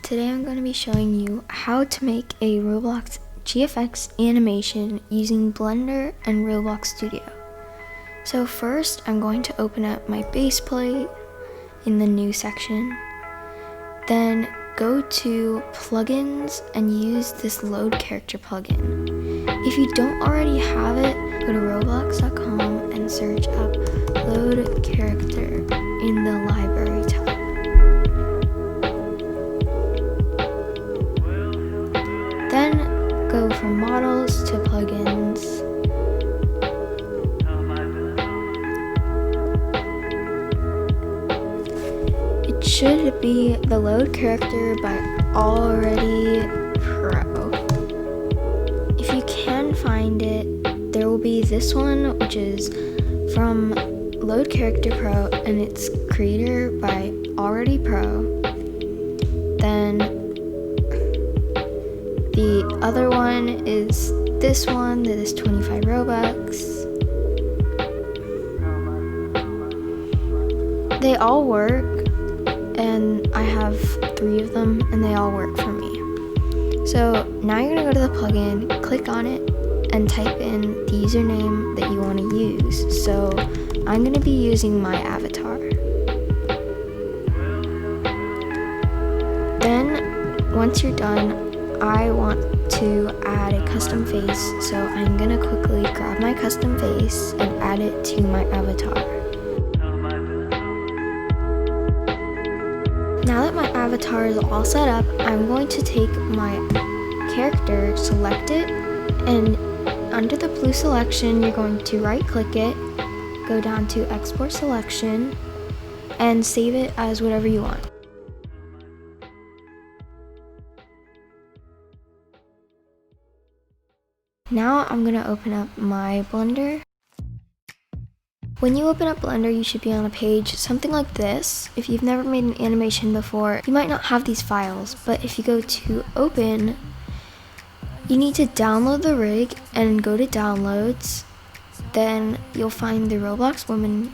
Today I'm going to be showing you how to make a Roblox GFX animation using Blender and Roblox Studio. So first I'm going to open up my base plate in the new section. Then go to plugins and use this load character plugin. If you don't already have it, go to roblox.com and search up load character in the library tab. Then go from models to plugins. It should be the load character by ROBLOX. If you can find it, there will be this one, which is from Load Character Pro, and it's creator by 𝗷𝗫𝗆. Then the other one is this one that is 25 Robux. They all work, and I have 3 of them, and they all work for me. So now you're gonna go to the plugin, click on it, and type in the username that you want to use. So I'm gonna be using my avatar. Then once you're done, I want to add a custom face, so I'm gonna quickly grab my custom face and add it to my avatar. Now that my avatar is all set up, I'm going to take my character, select it, and under the blue selection, you're going to right click it, go down to export selection, and save it as whatever you want. Now I'm gonna open up my Blender. When you open up Blender, you should be on a page something like this. If you've never made an animation before, you might not have these files, but if you go to open, you need to download the rig and go to downloads. Then you'll find the Roblox woman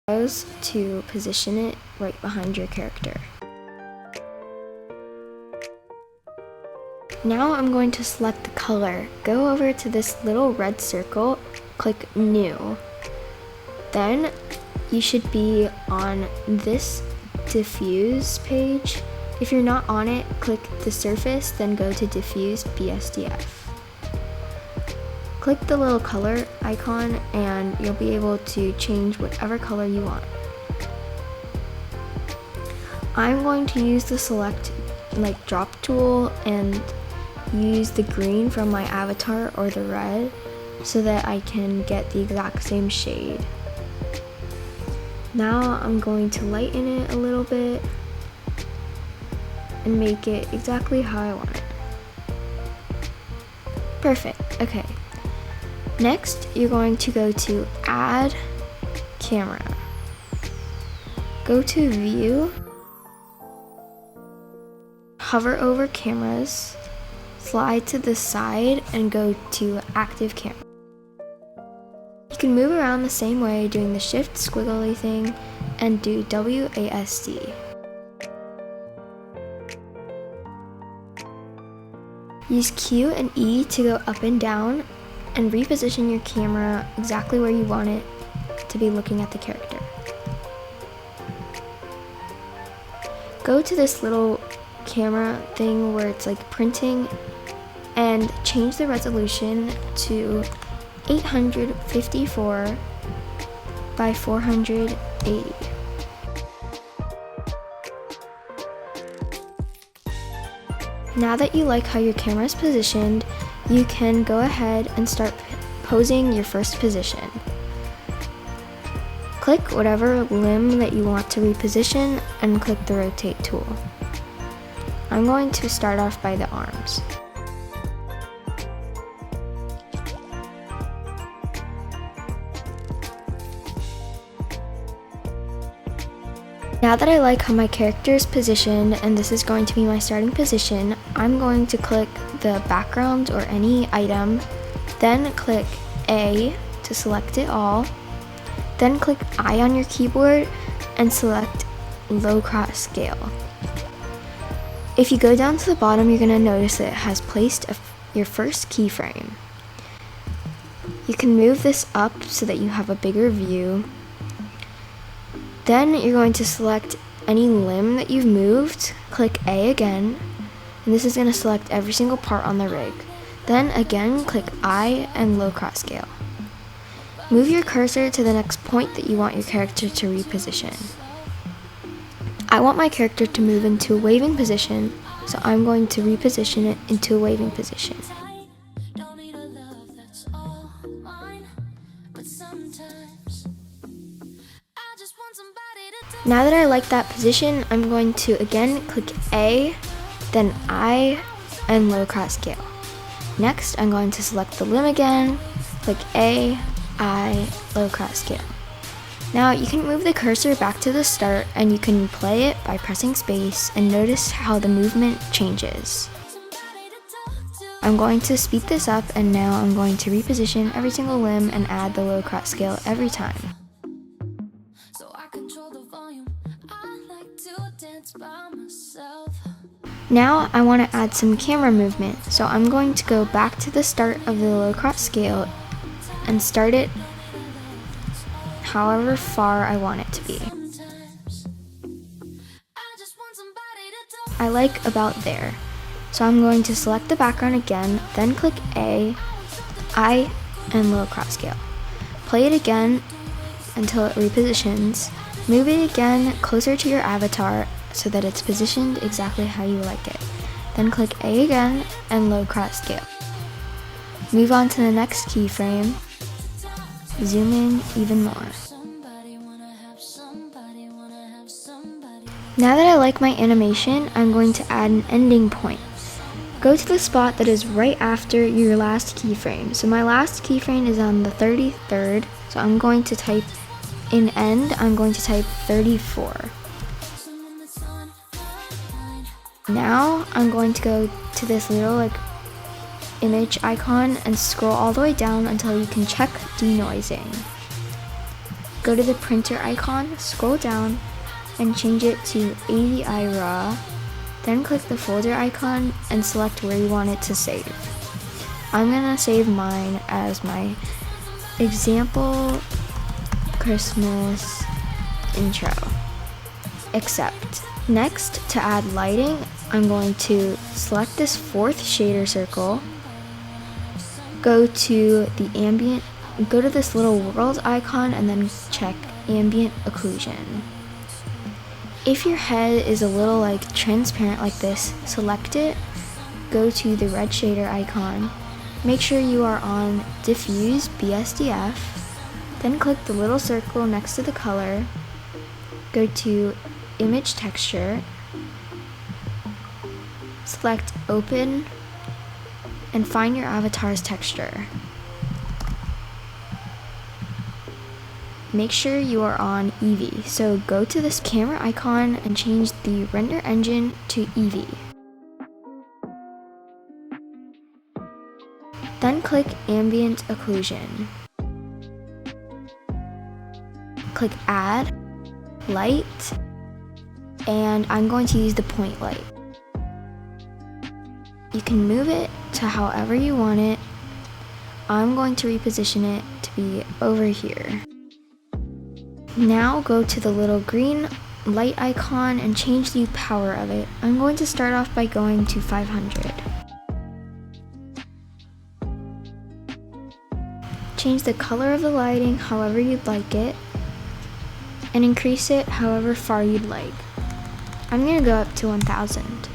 to position it right behind your character. Now I'm going to select the color. Go over to this little red circle, click New. Then you should be on this diffuse page. If you're not on it, click the surface, then go to diffuse BSDF. Click the little color icon and you'll be able to change whatever color you want. I'm going to use the select drop tool and use the green from my avatar or the red so that I can get the exact same shade. Now I'm going to lighten it a little bit and make it exactly how I want it. Perfect, okay. Next, you're going to go to Add Camera. Go to View, hover over Cameras, slide to the side and go to Active Camera. You can move around the same way doing the shift squiggly thing and do WASD. Use Q and E to go up and down and reposition your camera exactly where you want it to be looking at the character. Go to this little camera thing where it's like printing and change the resolution to 854 by 480. Now that you like how your camera is positioned, you can go ahead and start posing your first position. Click whatever limb that you want to reposition and click the rotate tool. I'm going to start off by the arms. Now that I like how my character is positioned and this is going to be my starting position, I'm going to click the background or any item, then click A to select it all, then click I on your keyboard and select low cross scale. If you go down to the bottom, you're going to notice that it has placed your first keyframe. You can move this up so that you have a bigger view. Then you're going to select any limb that you've moved, click A again, and this is going to select every single part on the rig. Then again, click I and low cross scale. Move your cursor to the next point that you want your character to reposition. I want my character to move into a waving position, so I'm going to reposition it into a waving position. Now that I like that position, I'm going to again click A, then I, and low cross scale. Next, I'm going to select the limb again, click A, I, low cross scale. Now you can move the cursor back to the start and you can play it by pressing space and notice how the movement changes. I'm going to speed this up and now I'm going to reposition every single limb and add the low cross scale every time. Now I want to add some camera movement, so I'm going to go back to the start of the low cross scale and start it however far I want it to be. I like about there. So I'm going to select the background again, then click A, I, and low cross scale. Play it again until it repositions. Move it again closer to your avatar so that it's positioned exactly how you like it. Then click A again and low cross scale. Move on to the next keyframe. Zoom in even more. Now that I like my animation, I'm going to add an ending point. Go to the spot that is right after your last keyframe. So my last keyframe is on the 33rd, so I'm going to type in end, I'm going to type 34. Now I'm going to go to this little image icon and scroll all the way down until you can check denoising. go to the printer icon, scroll down, and change it to AVI RAW. Then click the folder icon and select where you want it to save. I'm gonna save mine as my example Christmas intro. Accept. Next, to add lighting, I'm going to select this fourth shader circle, go to the ambient, go to this little world icon, and then check ambient occlusion. If your head is a little like transparent like this, select it, go to the red shader icon, make sure you are on diffuse BSDF, then click the little circle next to the color, go to image texture, select open, and find your avatar's texture. Make sure you are on Eevee, so go to this camera icon and change the render engine to Eevee. Then click ambient occlusion. Click add, light, and I'm going to use the point light. You can move it to however you want it. I'm going to reposition it to be over here. Now go to the little green light icon and change the power of it. I'm going to start off by going to 500. Change the color of the lighting however you'd like it, and increase it however far you'd like. I'm going to go up to 1000.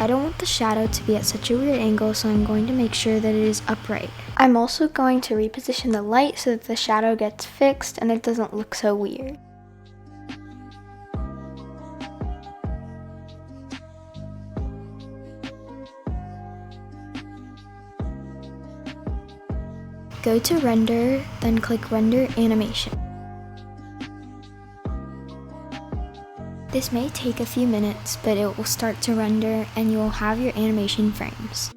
I don't want the shadow to be at such a weird angle, so I'm going to make sure that it is upright. I'm also going to reposition the light so that the shadow gets fixed and it doesn't look so weird. Go to render, then click render animation. This may take a few minutes, but it will start to render and you will have your animation frames.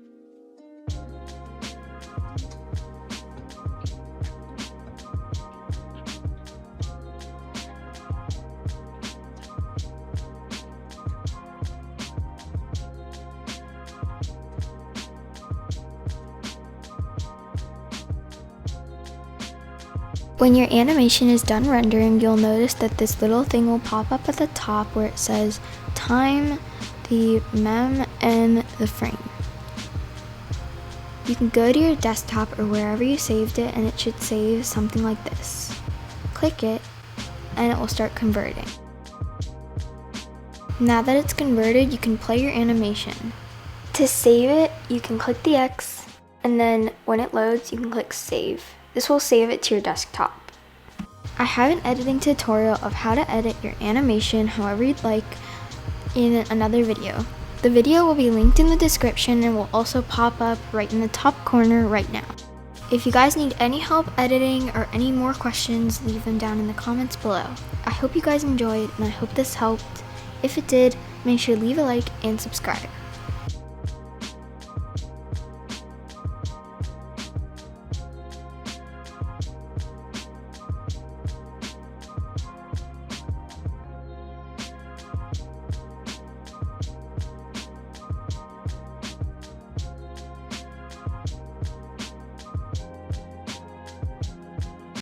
When your animation is done rendering, you'll notice that this little thing will pop up at the top where it says time, the mem, and the frame. You can go to your desktop or wherever you saved it and it should save something like this. Click it and it will start converting. Now that it's converted, you can play your animation. To save it, you can click the X and then when it loads, you can click save. This will save it to your desktop. I have an editing tutorial of how to edit your animation however you'd like in another video. The video will be linked in the description and will also pop up right in the top corner right now. If you guys need any help editing or any more questions, leave them down in the comments below. I hope you guys enjoyed and I hope this helped. If it did, make sure to leave a like and subscribe.